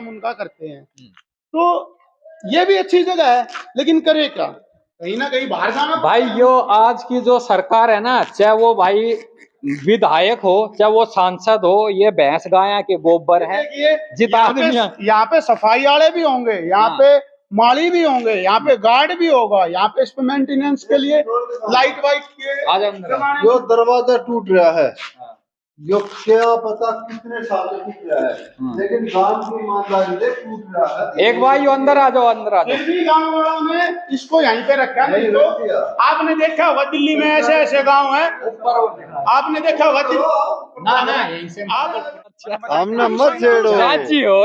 काम उनका करते हैं। तो ये भी अच्छी जगह है, लेकिन करे क्या, कहीं ना कहीं बाहर जाना भाई। यो आज की जो सरकार है ना, चाहे वो भाई विधायक हो चाहे वो सांसद हो, ये भैंस गाय के गोबर है। यहाँ पे सफाई वाले भी होंगे, यहाँ पे माली भी होंगे, यहाँ पे गार्ड भी होगा, यहाँ पे इसमें मेंटेनेंस के लिए लाइट वाइट के जो दरवाजा टूट रहा है, जो क्या पता कितने साल से टूट रहा है, लेकिन गांव की ईमानदारी से टूट रहा है। एक भाई अंदर आ जाओ, अंदर आ जाओ। फिर भी गाँव वालों ने इसको यहीं पे रखा। नहीं तो आपने देखा होगा दिल्ली में ऐसे ऐसे गाँव है, आपने देखा होगा हमने मत छेड़ो, राजी हो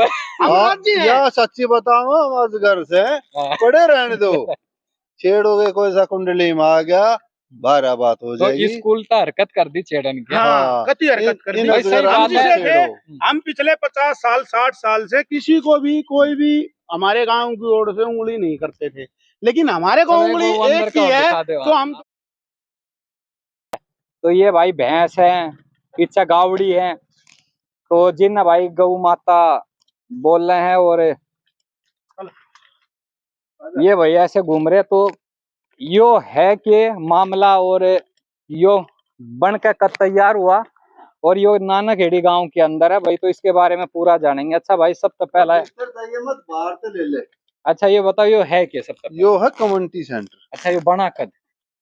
या सच्ची बताओ, हम घर से पड़े रहने दो, छेड़ोगे कोई सा कुंडली में आ गया, बारह बात हो जाएगी। तो स्कूल तो हरकत कर दी छेड़न की। कति हरकत कर दी। हम पिछले 50 साल 60 साल से किसी को भी कोई भी हमारे गांव की ओर से उंगली नहीं करते थे, लेकिन हमारे को उंगली एक ही है तो हम। तो ये भाई भैंस है, पीछे गावड़ी है, तो जिन भाई गौ माता बोल रहे हैं, और ये भैया ऐसे घूम रहे, तो यो है कि मामला, और यो बन के कब तैयार हुआ, और यो नानखेड़ी गांव के अंदर है भाई, तो इसके बारे में पूरा जानेंगे। अच्छा भाई, सब तो पहला है मत बाहर से ले ले। अच्छा ये बताओ, यो है क्या सब तो? यो है कम्युनिटी सेंटर। अच्छा, यो बना कद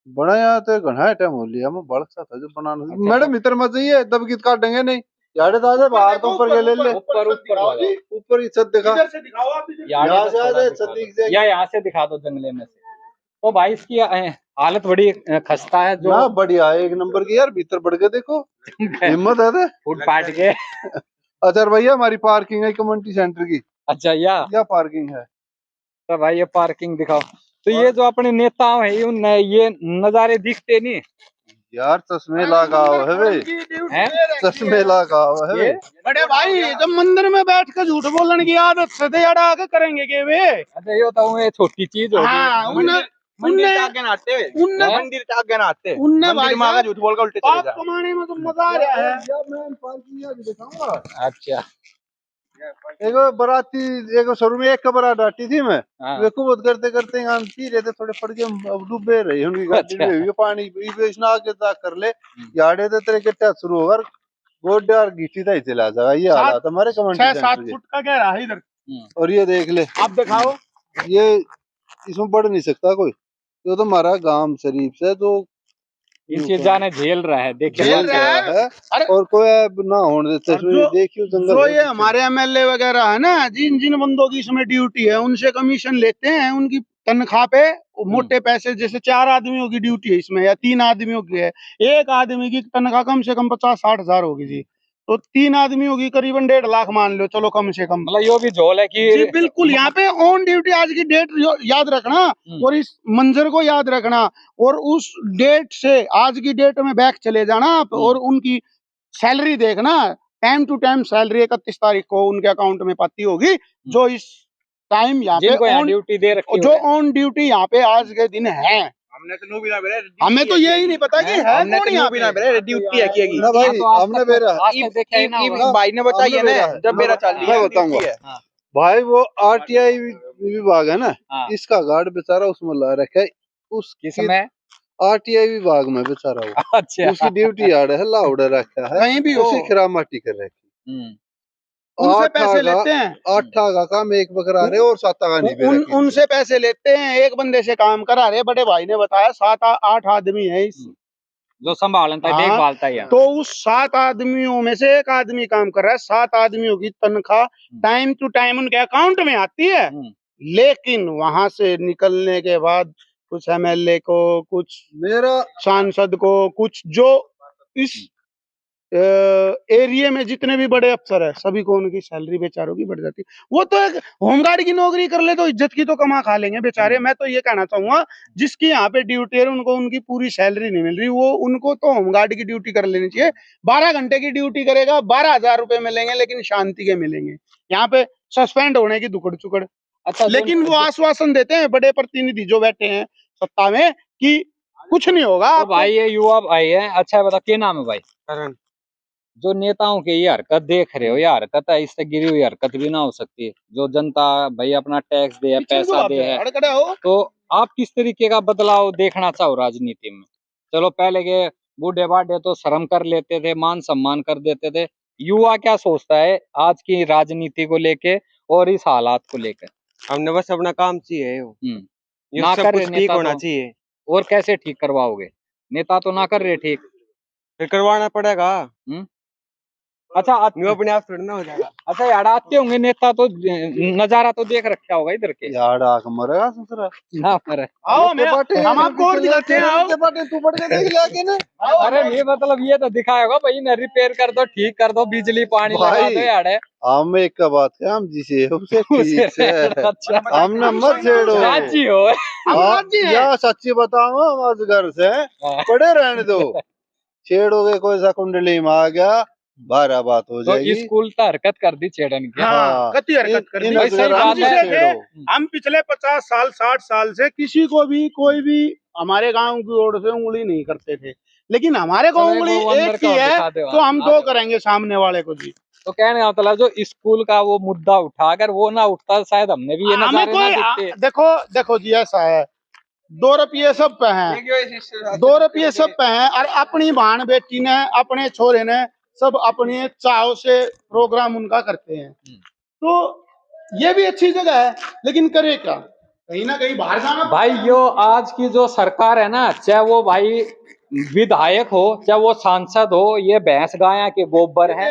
बड़ा यहाँ तो घना टाइम हो लिया, मैं बड़ा सा था जो बनाना। अच्छा, मैडम इधर मत जाइए, दब गीत काटेंगे नहीं, यार दादा बाहर तो ऊपर ले ले, ऊपर ही छत दिखा, यहाँ से दिखा दो जंगले में से। तो भाई इसकी हालत बड़ी खस्ता है, जो ना बढ़िया है, एक नंबर की यार, भीतर बढ़ के देखो हिम्मत है फूट पाट के। अच्छा भैया, हमारी पार्किंग है कम्युनिटी सेंटर की। अच्छा, क्या पार्किंग है? तो भाई ये पार्किंग दिखाओ। तो ये जो अपने नेता है, ये नजारे दिखते नहीं यार, चश्मे लगाओ है वे, चश्मे लगाओ है वे। बड़े भाई जब मंदिर में बैठ कर झूठ बोलने की आदत से आगे करेंगे के वे। अच्छा, ये तो ये छोटी चीज होगी। मंदिर आगे नाते, मंदिर आगे नाते, मंदिर में झूठ बोल कर उल्टे चले जाओ। कमाने में तो मजा आ रहा है। मैं पार्किंग दिखाऊंगा। अच्छा, एक बाराती, एक शुरू में एक कबर डाटी थी मैं, वे कुबत करते करते हम पी रहे थे, थोड़े पड़ के डूबे रही उनकी गाड़ी में, पानी बेचना के तक कर ले, याडे तो तेरे के टच शुरू होगा, गोड्डे और गिट्टी तक चला जाएगा। ये हालात हमारे कमेंट 6-7 फुट का गहरा है इधर। और ये देख ले, आप दिखाओ, ये इसमें बढ़ नहीं सकता कोई, ये तो हमारा गांव शरीफ से तो इनसे जाने झेल रहा है, देखिए है। और कोई ना होने देते, देखियो जो ये हमारे एमएलए वगैरह है ना, जिन जिन बंदों की इसमें ड्यूटी है, उनसे कमीशन लेते हैं, उनकी तनख्वाह पे मोटे पैसे, जैसे 4 आदमियों की ड्यूटी है इसमें या 3 आदमियों की है, एक आदमी की तनख्वाह कम से कम 50-60 हजार होगी जी, तो 3 आदमियों की करीबन 1.5 लाख मान लो, चलो कम से कम। मतलब यो भी झोल है कि जी बिल्कुल, यहाँ पे ऑन ड्यूटी आज की डेट याद रखना, और इस मंजर को याद रखना, और उस डेट से आज की डेट में बैक चले जाना आप, और उनकी सैलरी देखना, टाइम टू टाइम सैलरी 31 तारीख को उनके अकाउंट में पाती होगी, जो इस टाइम यहाँ पे ऑन ड्यूटी दे रखी, जो ऑन ड्यूटी यहाँ पे आज के दिन है। हमें तो यही नहीं पता कि है कौन यहाँ पे ड्यूटी है की ना भाई, हमने भाई ने बताइए ना, जब मेरा चाल मैं बताऊंगा भाई, वो आरटीआई विभाग है ना, इसका गार्ड बेचारा उसमें ला रखा है, उसमें आरटीआई विभाग में बेचारा वो। अच्छा, उसकी ड्यूटी यार्ड है, लाउडर रखा है, कहीं भी उसी खरामाटी कर रखी, उनसे पैसे लेते हैं। 8 का काम एक बकरा रहे और 7 का नहीं, उनसे पैसे लेते हैं, एक बंदे से काम करा रहे, बड़े भाई ने बताया 7-8 आदमी है इस जो संभालता है, देखभालता है। तो उस 7 आदमियों में से एक आदमी काम कर रहा है, 7 आदमियों की तनख्वाह टाइम टू टाइम उनके अकाउंट में आती है, लेकिन वहां से निकलने के बाद कुछ एमएलए को, कुछ मेरा सांसद को, कुछ जो इस एरिया में जितने भी बड़े अफसर है, सभी को उनकी सैलरी बेचारों की बढ़ जाती है। वो तो एक होमगार्ड की नौकरी कर ले तो इज्जत की तो कमा खा लेंगे बेचारे। मैं तो ये कहना चाहूंगा, जिसकी यहाँ पे ड्यूटी है, उनको उनकी पूरी सैलरी नहीं मिल रही, वो उनको तो होमगार्ड की ड्यूटी कर लेनी चाहिए। 12 घंटे की ड्यूटी करेगा, 12,000 रुपए मिलेंगे, लेकिन शांति के मिलेंगे। यहाँ पे सस्पेंड होने की दुकड़ चुकड़। अच्छा, लेकिन वो आश्वासन देते हैं बड़े प्रतिनिधि जो बैठे हैं सत्ता में कि कुछ नहीं होगा। तो भाई ये युवा भाई है। अच्छा बता, क्या नाम है भाई? करण। जो नेताओं के ये हरकत देख रहे हो, ये हरकत है, इससे गिरी हुई हरकत भी ना हो सकती। जो जनता भाई अपना टैक्स दे है, पैसा दे है, तो आप किस तरीके का बदलाव देखना चाहो राजनीति में? चलो पहले के बूढ़े बाढ़े तो शर्म कर लेते थे, मान सम्मान कर देते थे। युवा क्या सोचता है आज की राजनीति को लेके और इस हालात को लेकर? हमने बस अपना काम चाहिए ये ना सब कर कुछ रहे ठीक नेता होना तो, चाहिए। और कैसे ठीक करवाओगे? नेता तो ना कर रहे ठीक। फिर करवाना पड़ेगा। अच्छा न्यू अपने आप थोड़ी ना हो जाएगा। अच्छा यार आते होंगे नेता तो नजारा तो देख रखा होगा इधर के। यार आके मरेगा ससुरा। ना मरे। आओ मैं हम आपको और दिखाते हैं। आओ तू पढ़ के देख लिया कि ना। अरे ये मतलब ये तो दिखाएगा भाई ना, रिपेयर कर दो, ठीक कर दो, बिजली पानी लगा भाई, दो यार। हम एक का बात है, हम जिसे उसे ठीक से अच्छा हमने मत छेड़ो। राजी हो। या सच्ची बताओ, हम आज घर से पड़े रहने दो। छेड़ोगे कोई सा कुंडली में आ गया, बारह बात हो तो जाएगी। स्कूल तो हरकत कर दी छेड़न की। हाँ, कति हरकत कर दी। भाई सही बात है। हम पिछले 50 साल 60 साल से किसी को भी कोई भी हमारे गांव की ओर से उंगली नहीं करते थे, लेकिन हमारे को उंगली एक की है तो हम दो करेंगे सामने वाले को भी। तो कहने का मतलब जो स्कूल का वो मुद्दा उठा, अगर वो ना उठता तो शायद हमने भी ये हमें नजारे ना दिखते। देखो जी ऐसा है, 2 रुपये सब पे हैं, 2 रुपये सब पे हैं, और अपनी बहन बेटी ने अपने छोरे ने सब अपने चाव से प्रोग्राम उनका करते हैं। तो ये भी अच्छी जगह है, लेकिन करे क्या, कहीं ना कहीं बाहर जाना। भाई यो आज की जो सरकार है ना, चाहे वो भाई विधायक हो, चाहे वो सांसद हो, ये भैंस गाया के गोबर है।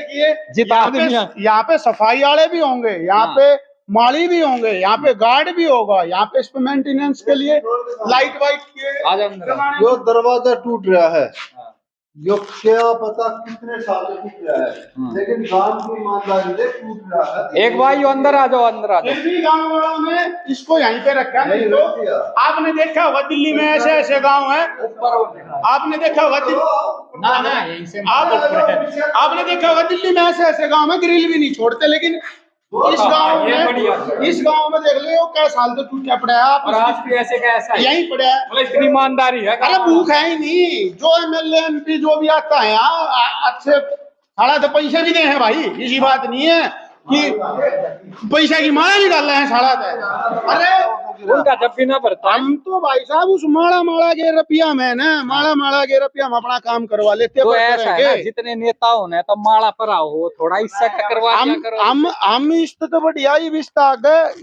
यहाँ पे सफाई वाले भी होंगे, यहाँ पे माली भी होंगे, यहाँ पे गार्ड भी होगा, यहाँ पे इस पे मेंटेनेंस के लिए लाइट वाइट के जो दरवाजा टूट रहा है, जो क्या पता कितने साल से टूट रहा है, लेकिन गांव की ईमानदारी से टूट रहा है। एक भाई अंदर आ जाओ, अंदर आ जाओ। फिर भी गांव वालों ने इसको यहीं पे रखा है। तो आपने देखा होगा दिल्ली में ऐसे ऐसे गांव है, आपने देखा होगा आपने देखा होगा दिल्ली में ऐसे ऐसे गांव में ग्रिल भी नहीं छोड़ते, लेकिन इस गांव में देख लो क्या साल तो टूटा पड़ा है। आप आज भी ऐसे का ऐसा यहीं पड़ा है, मतलब इतनी ईमानदारी है। अरे भूख है ही नहीं। जो एमएलए एमपी जो भी आता है यहाँ अच्छे साढ़ा तो पैसे भी दे हैं भाई, इसी बात नहीं है कि पैसा की माला निकाल रहे हैं साढ़ा तो। अरे उनका जब भी ना भरता, हम तो भाई साहब उस माला के रुपया में ना, माला के रुपया में अपना काम करवा लेते। तो ऐसा है ना, जितने नेता हो ना तो माला पर आओ, थोड़ा इससे करवा दिया करो। हम इस तो बढ़िया ही विस्ता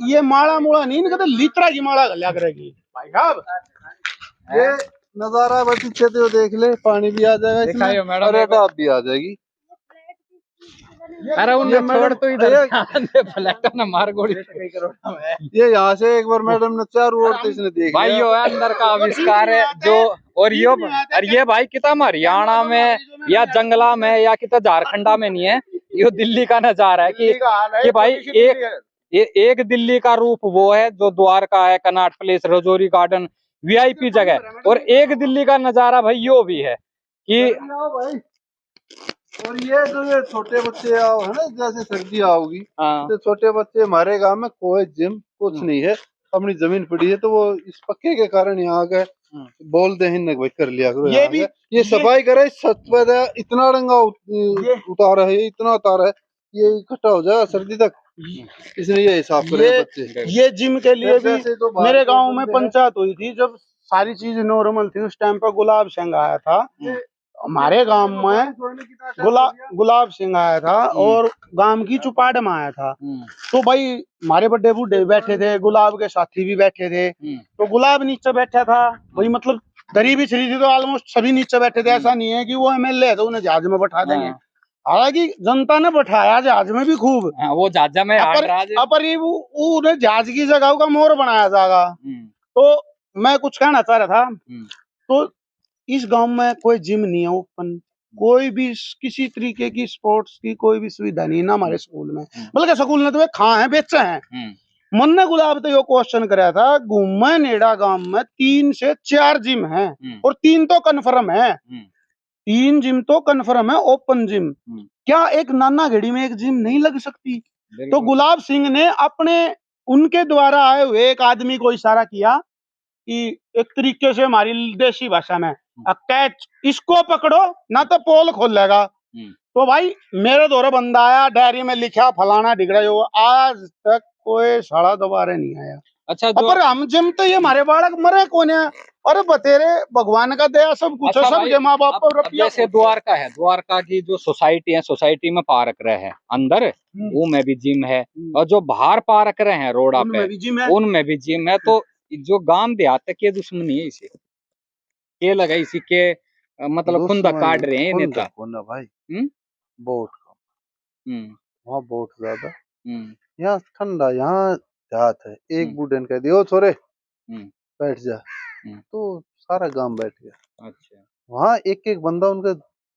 ये माला मुड़ा नहीं कहते, लीतरा की माला गल्या करेगी भाई साहब। ये नजारा बस पीछे तो देख ले, पानी भी आ जाएगा इसमें, अरे डाब भी आ जाएगी। अरे उन्हें छोड़ तो इधर ना मार गोली। ये यहाँ से एक बार मैडम ने चारों ओर से इसने देख भाई यो अंदर का आविष्कार है जो, और ये भाई कितना हरियाणा में या जंगला में या कितना झारखंडा में नहीं है, ये दिल्ली का नजारा है कि भाई एक दिल्ली का रूप वो है जो द्वारका है, Connaught place, Rajouri garden, VIP जगह, और एक दिल्ली का नजारा भाई यो भी है कि और ये जो ये छोटे बच्चे आओ है ना, जैसे सर्दी आओगी तो छोटे बच्चे, हमारे गांव में कोई जिम कुछ नहीं है, अपनी जमीन पड़ी है, तो वो इस पक्के के कारण यहाँ गए बोलते हैं भाई कर लिया करो। ये सफाई करे, इतना रंगा उतारा है, इतना उतारा है, ये इकट्ठा हो जाएगा सर्दी तक, इसलिए ये हिसाब करे बच्चे। ये जिम के लिए भी मेरे गाँव में पंचायत हुई थी, जब सारी चीज नॉर्मल थी, उस टाइम पर गुलाब सिंह आया था हमारे गांव में, गुलाब सिंह आया था और गांव की चुपाड़ में आया था। तो भाई हमारे बड़े बूढ़े बैठे थे, गुलाब के साथी भी बैठे थे, तो गुलाब नीचे बैठा था भाई, मतलब दरी बिछरी थी तो ऑलमोस्ट सभी नीचे बैठे थे। ऐसा नहीं है कि वो एमएलए है तो उन्हें जहाज में बैठा देंगे, हालांकि जनता ने बैठाया जहाज में भी खूब, वो जहाज में अपर उन्हें जहाज की जगह का मोर बनाया जाएगा। तो मैं कुछ कहना चाह रहा था, तो इस गांव में कोई जिम नहीं है ओपन, कोई भी किसी तरीके की स्पोर्ट्स की कोई भी सुविधा नहीं ना हमारे स्कूल में, बल्कि स्कूल ने तो वे खा है बेचे हैं। मन ने गुलाब तो यो क्वेश्चन कराया था, घूमे नेड़ा गांव में 3 से 4 जिम है और 3 तो कन्फर्म है, 3 जिम तो कन्फर्म है ओपन जिम। क्या एक नाना घेड़ी में एक जिम नहीं लग सकती? तो गुलाब सिंह ने अपने उनके द्वारा आए हुए एक आदमी को इशारा किया कि एक तरीके से हमारी देसी भाषा में कैच, इसको पकड़ो ना तो पोल खोलेगा, तो भाई मेरे द्वारा बंदा आया, डायरी में लिखा फलाना डिगड़ा, यो आज तक कोई साड़ा दोबारा नहीं आया। अच्छा जो पर हम जमते ये हमारे बालक मरे कौन है? अरे बतेरे भगवान का दया सब कुछ है, अच्छा सब भाई, के माँ बाप अब पर रुपया जैसे द्वारका है, द्वारका की जो सोसाइटी है, सोसाइटी में पार्क रहे हैं अंदर, वो में भी जिम है, और जो बाहर पार्क रहे हैं रोडा पे, उनमें भी जिम है। उनमें भी जिम है। तो जो गांव देहात तक ये दुश्मनी है, इसे के लगा इसी के मतलब खुंदा काट रहे हैं ये नेता। खुंदा भाई हम्म बहुत कम, हम्म वहाँ बहुत ज्यादा। हम्म यहाँ ठंडा, यहाँ देहात है। एक बूढ़े ने कह दिया, ओ छोरे बैठ जा, तो सारा गांव बैठ गया। अच्छा, वहाँ एक एक बंदा उनका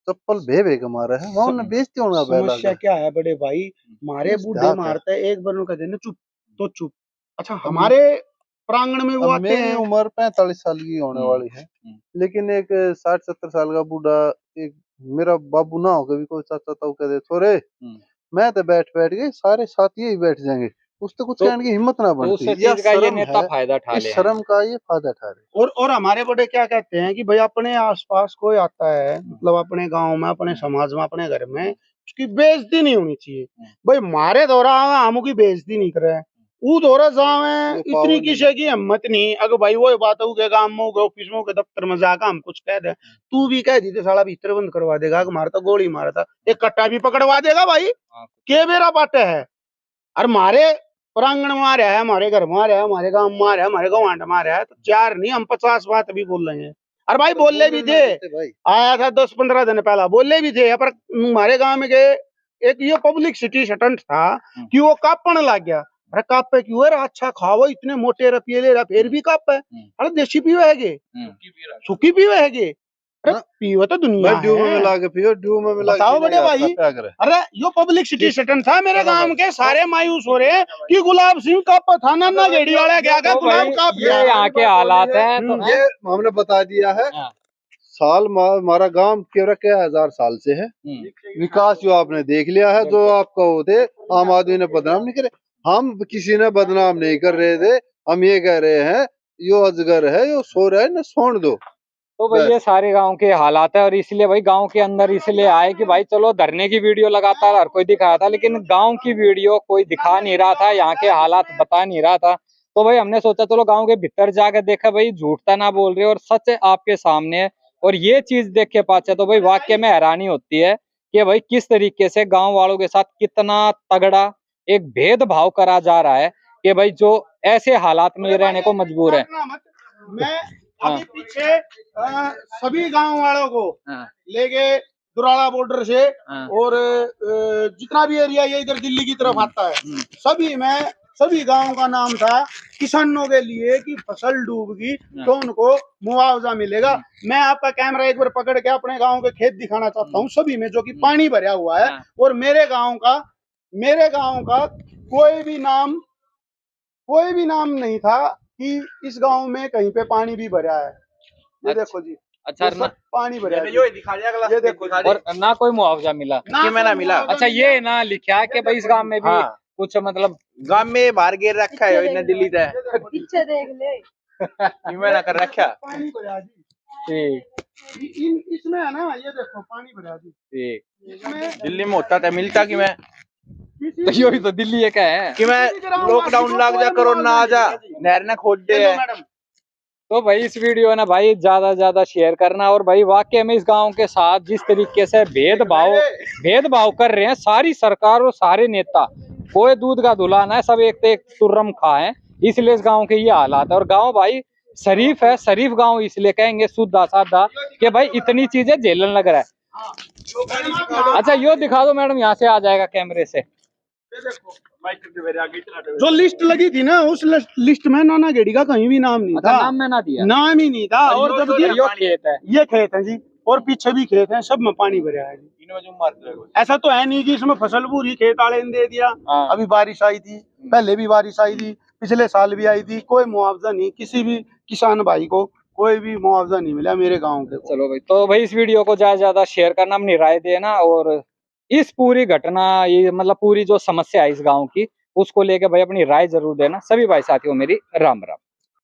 चप्पल भे भे के मारा है, वहाँ उन्हें बेइज्जती होना पहला। समस्या क्या है बड़े भाई, हमारे इस बूढ़े देहात है। मारते हैं, एक बार उनका देना चुप तो चुप। अच्छा हमारे प्रांगण में वो अब आते मेरी हैं। उम्र 45 साल की होने वाली है, लेकिन एक 60-70 साल का बूढ़ा, एक मेरा बाबू ना हो, कभी कोई चाचा ताऊ कह दे छोरे मैं तो बैठ बैठ गए, सारे साथी ही बैठ जाएंगे, उससे कुछ तो कहने की हिम्मत ना तो बनती। उस यह चीज का ये शर्म नेता है, फायदा उठा इस ले हैं। शर्म का ये फायदा उठा रहे। और हमारे बड़े क्या कहते हैं कि भाई अपने आसपास कोई आता है, मतलब अपने गांव में, अपने समाज में, अपने घर में, उसकी बेइज्जती नहीं होनी चाहिए। भाई मारे दौरा हम की बेइज्जती नहीं करे, वो दौरा जावे इतनी किसी की हिम्मत नहीं। अगर भाई वो बात हो गए गांव में, ऑफिस में, दफ्तर में जाकर हम कुछ कह दे, तू भी कह दी तो साला भीतर बंद करवा देगा, मारा था गोली मारा था, एक कट्टा भी पकड़वा देगा भाई, के मेरा बाटे है। और मारे प्रांगण में आ रहा है, हमारे घर में आ रहा है, हमारे गांव में आ रहा है, हमारे गांव में आ रहा है, तो 4 नहीं हम 50 बात भी बोल रहे हैं। अरे भाई बोले भी थे, आया था 10-15 दिन पहला, बोले भी थे, पर हमारे गांव में गए एक ये पब्लिक सिटी स्टंट था कि वो कापने लग गया। अरे कापे क्यों है? अच्छा खाओ, इतने मोटे रुपये ले रहा, फिर भी कापे। अरे देसी पीवे है, सुखी पीवे है, अरे पीवे तो दुनिया ड्यू में है। मिला के पियो, ड्यू में मिला के बताओ बड़े भाई, अरे अरे यो पब्लिक सिटी स्टंट था, मेरे गांव के सारे मायूस हो रहे हैं कि गुलाब सिंह का पथाना ना गेड़ी वाला गया तो गुलाब का ये यहाँ के हालात है। तो ये हमने बता दिया है। साल हमारा गांव केवल क्या 1000 साल से है, विकास जो आपने देख लिया है। जो आपका होते आम आदमी ने बदनाम नहीं करे, हम किसी ने बदनाम नहीं कर रहे थे, हम ये कह रहे हैं यो अजगर है, यो सो रहा है ना, सोन दो। तो भाई ये सारे गांव के हालात है, और इसलिए भाई गांव के अंदर इसलिए आए कि भाई चलो धरने की वीडियो लगातार हर कोई दिखा था, लेकिन गांव की वीडियो कोई दिखा नहीं रहा था, यहाँ के हालात बता नहीं रहा था। तो भाई हमने सोचा चलो गांव के भीतर जाकर देखा, भाई झूठता ना बोल रहे और सच आपके सामने है। और ये चीज देख के पाचा तो भाई वाकई में हैरानी होती है कि भाई किस तरीके से गाँव वालों के साथ कितना तगड़ा एक भेदभाव करा जा रहा है कि भाई जो ऐसे हालात में रहने को मजबूर है। मैं अभी पीछे सभी गांव वालों को लेके दुराड़ा बॉर्डर से और जितना भी एरिया ये इधर दिल्ली की तरफ आता है, सभी में सभी गांव का नाम था किसानों के लिए कि फसल डूब गई तो उनको मुआवजा मिलेगा। मैं आपका कैमरा एक बार पकड़ के अपने गांव के खेत दिखाना चाहता हूँ, सभी में जो कि पानी भरा हुआ है, और मेरे गांव का कोई भी नाम नहीं था कि इस गांव में कहीं पे पानी भी भरा है। ये देखो जी, अच्छा सब पानी भरा है, ये देखो जी। और ना कोई मुआवजा मिला, ना मिला। अच्छा ये ना लिखा है कि भाई इस गांव में भी कुछ मतलब गांव में बाहर गिर रखा है इन्हें दिल्ली से पीछे देख ले ना कर रखा। पानी भरा जी, ठीक इसमें है ना, ये देखो पानी भरा जी। ठीक। इसमें दिल्ली में होता था मिलता कि मैं तो यही तो दिल्ली का है कि मैं लॉकडाउन लग जा, कोरोना आ जा, नहर ना खोद दे है। तो भाई इस वीडियो ना भाई ज्यादा से ज्यादा शेयर करना। और भाई वाकई में इस गांव के साथ जिस तरीके से भेदभाव कर रहे हैं सारी सरकार और सारे नेता, कोई दूध का धुला ना है, सब एक तुर्रम खा है, इसलिए इस गांव के ये हालात है। और गांव भाई शरीफ है, शरीफ गांव इसलिए कहेंगे शुद्ध सादा कि भाई इतनी चीजें झेलन लग रहा है। अच्छा यो दिखा दो मैडम, यहाँ से आ जाएगा कैमरे से। जो लिस्ट लगी थी ना, उस लिस्ट में नाना गेड़ी का कहीं भी नाम नहीं था। नाम में ना दिया, नाम ही नहीं था। और जब यो खेत है, ये खेत है जी, और पीछे भी खेत हैं, सब में पानी भरा है जी। ऐसा तो है नहीं कि इसमें फसल पूरी खेत वाले ने दे दिया। अभी बारिश आई थी, पहले भी बारिश आई थी, पिछले साल भी आई थी, कोई मुआवजा नहीं, किसी भी किसान भाई को कोई भी मुआवजा नहीं मिला मेरे गाँव के। चलो भाई, तो भाई इस वीडियो को ज्यादा से ज्यादा शेयर करना, अपनी राय देना, और इस पूरी घटना ये मतलब पूरी जो समस्या है इस गांव की उसको लेके भाई अपनी राय जरूर देना। सभी भाई साथियों मेरी राम राम।